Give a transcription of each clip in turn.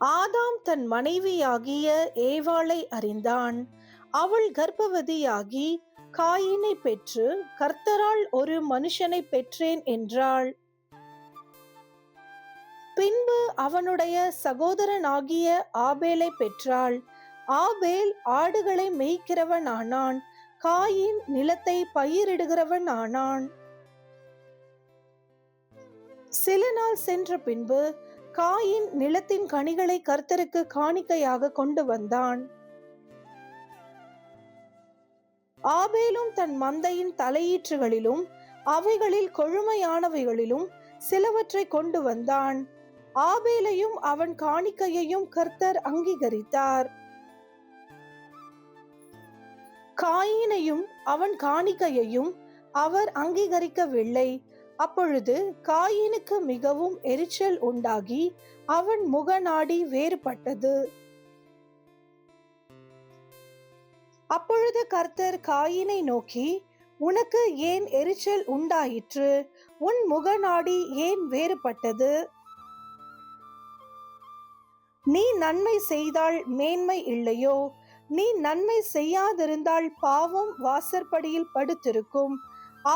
ஆதாம் தன் மனைவியாகிய ஏவாளை அறிந்தான். அவள் கர்ப்பவதியாகி காயினை பெற்று கர்த்தரால் ஒரு மனுஷனை பெற்றேன் என்றாள். பின்பு அவனுடைய சகோதரனாகிய ஆபேலை பெற்றாள். ஆபேல் ஆடுகளை மேய்க்கிறவனானான். காயின் நிலத்தை பயிரிடுகிறவன் ஆனான். சில நாள் சென்ற பின்பு காயின் நிலத்தின் கனிகளை கர்த்தருக்கு காணிக்கையாக கொண்டு வந்தான். ஆபேலும் தன் மந்தையின் தலையீற்றுகளிலும் அவைகளில் கொழுமையானவைகளிலும் சிலவற்றை கொண்டு வந்தான். ஆபேலையும் அவன் காணிக்கையையும் கர்த்தர் அங்கீகரித்தார். காயினையும் அவன் காணிக்கையையும் அவர் அங்கீகரிக்கவில்லை. அப்பொழுது காயினுக்கு மிகவும் எரிச்சல் உண்டாகி அவன் முகநாடி வேறுபட்டது. அப்பொழுது கர்த்தர் காயினை நோக்கி, உனக்கு ஏன் எரிச்சல் உண்டாயிற்று? உன் முகநாடி ஏன் வேறுபட்டது? நீ நன்மை செய்தால் மேன்மை இல்லையோ? நீ நன்மை செய்யாதிருந்தால் பாவம் வாசற்படியில் படுத்திருக்கும்.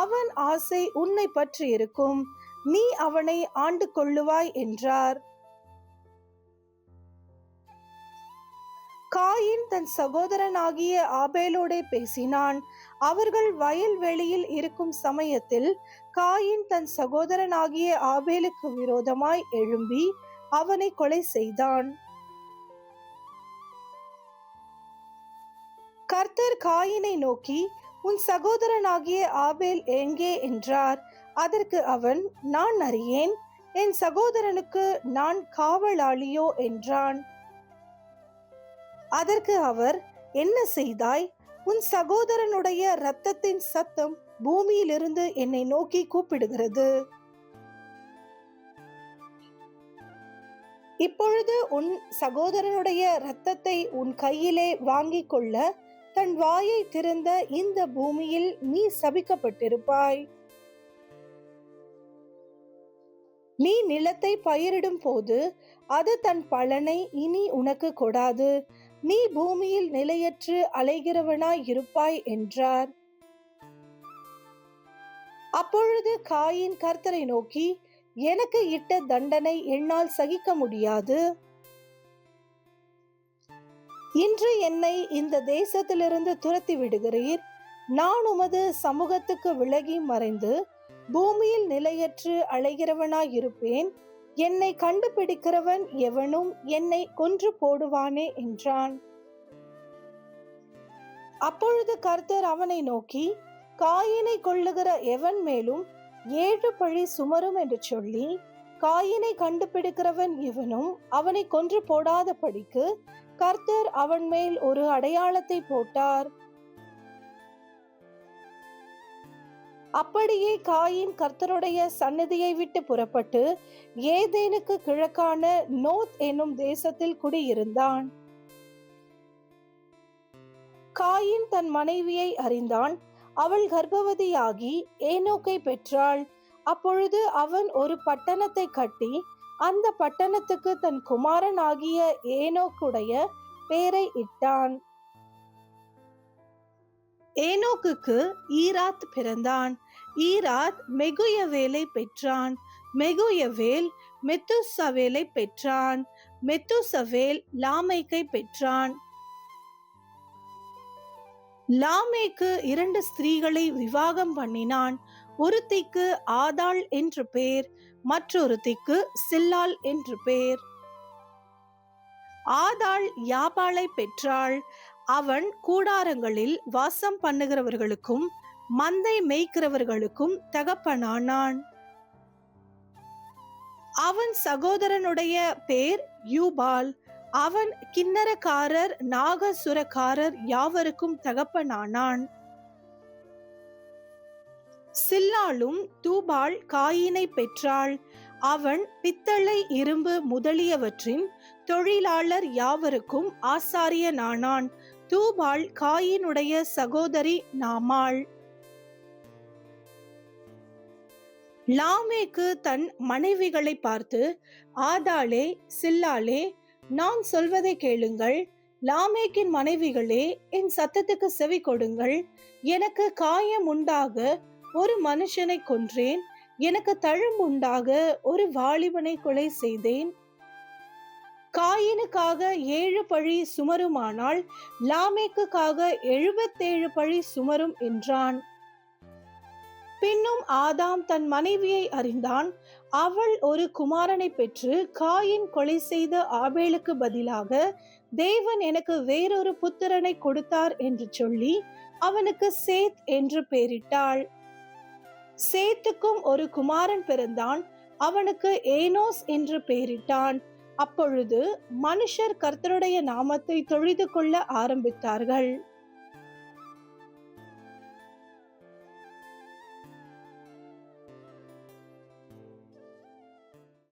அவன் ஆசை உன்னை பற்றி இருக்கும். நீ அவனை ஆண்டு கொள்ளுவாய் என்றார். காயின் தன் சகோதரனாகிய ஆபேலோடே பேசினான். அவர்கள் வயல்வெளியில் இருக்கும் சமயத்தில் காயின் தன் சகோதரனாகிய ஆபேலுக்கு விரோதமாய் எழும்பி அவனை கொலை செய்தான். கர்த்தர் காயினை நோக்கி, உன் சகோதரனாகிய ஆபேல் எங்கே என்றார். அதற்கு அவன், நான் அறியேன், என் சகோதரனுக்கு நான் காவலாளியோ என்றான். அதற்கு அவர், என்ன செய்தாய்? உன் சகோதரனுடைய இரத்தத்தின் சத்தம் பூமியிலிருந்து என்னை நோக்கி கூப்பிடுகிறது. இப்பொழுது உன் சகோதரனுடைய இரத்தத்தை உன் கையிலே வாங்கிக் கொள்ள தன் வாயை திறந்த இந்த பூமியில் நீ சபிக்கப்பட்டிருப்பாய். நீ நிலத்தை பயிரிடும் போது அது தன் பலனை இனி உனக்கு கொடாது. நீ பூமியில் நிலையற்று அலைகிறவனாய் இருப்பாய் என்றார். அப்பொழுது காயின் கர்த்தரை நோக்கி, எனக்கு இட்ட தண்டனை என்னால் சகிக்க முடியாது. இன்று என்னை இந்த தேசத்திலிருந்து துரத்தி விடுகிறீர். நான் உமது சமூகத்துக்கு விலகி மறைந்து பூமியில் நிலையற்று அலைகிறவனாயிருப்பேன். என்னை கண்டுபிடிக்கிறவன் எவனும் என்னை கொன்று போடுவானே என்றான். அப்பொழுது கர்த்தர் அவனை நோக்கி, காயினை கொள்ளுகிற எவன் மேலும் 7 பழி சுமரும் என்று சொல்லி, காயினை கண்டுபிடிக்கிறவன் எவனும் அவனை கொன்று போடாத படிக்கு கர்த்தர் அவன் மேல் ஒரு அடையாளத்தை போட்டார். அப்படியே காயின் கர்த்தருடைய சந்நிதியை விட்டு புறப்பட்டு ஏதேனுக்கு கிழக்கான நோத் என்னும் தேசத்தில் குடியிருந்தான். காயின் தன் மனைவியை அறிந்தான். அவள் கர்ப்பவதியாகி ஏனோக்கை பெற்றாள். அப்பொழுது அவன் ஒரு பட்டணத்தை கட்டி அந்த பட்டணத்துக்கு தன் குமாரன் ஆகிய ஏனோக்குடைய பேரை இட்டான். ஏனோக்குக்கு ஈராத் பிறந்தான். ஈராத் மெகுயவேலை பெற்றான். மெகுயவேல் மெத்துசவேலை பெற்றான். மெத்துசவேல் லாமேக்கை பெற்றான். லாமேக்கு 2 ஸ்திரீகளை விவாகம் பண்ணினான். ஒருத்திக்கு ஆதாள் என்று பேர், மற்றொருத்திக்கு சில்லாள் என்று பேர். ஆதாள் யாபாளை பெற்றாள். அவன் கூடாரங்களில் வாசம் பண்ணுகிறவர்களுக்கும் மந்தை மேய்க்கிறவர்களுக்கும் தகப்பனானான். அவன் சகோதரனுடைய பேர் யூபால். அவன் கிண்ணரக்காரர் நாகசுரக்காரர் யாவருக்கும் தகப்பனானான். சில்லாளும் தூபாள் காயினை பெற்றாள். அவன் பித்தளை இரும்பு முதலியவற்றின் தொழிலாளர் யாவருக்கும் ஆசாரியனானான். தூபாள் காயினுடைய சகோதரி நாமாள். லாமேக்கு தன் மனைவிகளை பார்த்து, ஆதாளே, சில்லாளே, நான் சொல்வதை கேளுங்கள். லாமேக்கின் மனைவிகளே, என் சத்தத்துக்கு செவி கொடுங்கள். எனக்கு காயம் உண்டாக ஒரு மனுஷனை கொன்றேன். எனக்கு தழும்பு உண்டாக ஒரு வாலிபனை கொலை செய்தேன். காயினுக்காக 7 பழி சுமருமானால் லாமேக்குக்காக 77 பழி சுமரும் என்றான். பின்னும் ஆதாம் தன் மனைவியை அறிந்தான். அவள் ஒரு குமாரனை பெற்று, காயின் கொலை செய்த ஆபேலுக்கு பதிலாக தேவன் எனக்கு வேறொரு புத்திரனை கொடுத்தார் என்று சொல்லி அவனுக்கு சேத் என்று பெயரிட்டாள். சேத்துக்கும் ஒரு குமாரன் பிறந்தான். அவனுக்கு ஏனோஸ் என்று பெயரிட்டான். அப்பொழுது மனுஷர் கர்த்தருடைய நாமத்தை தொழுது கொள்ள ஆரம்பித்தார்கள்.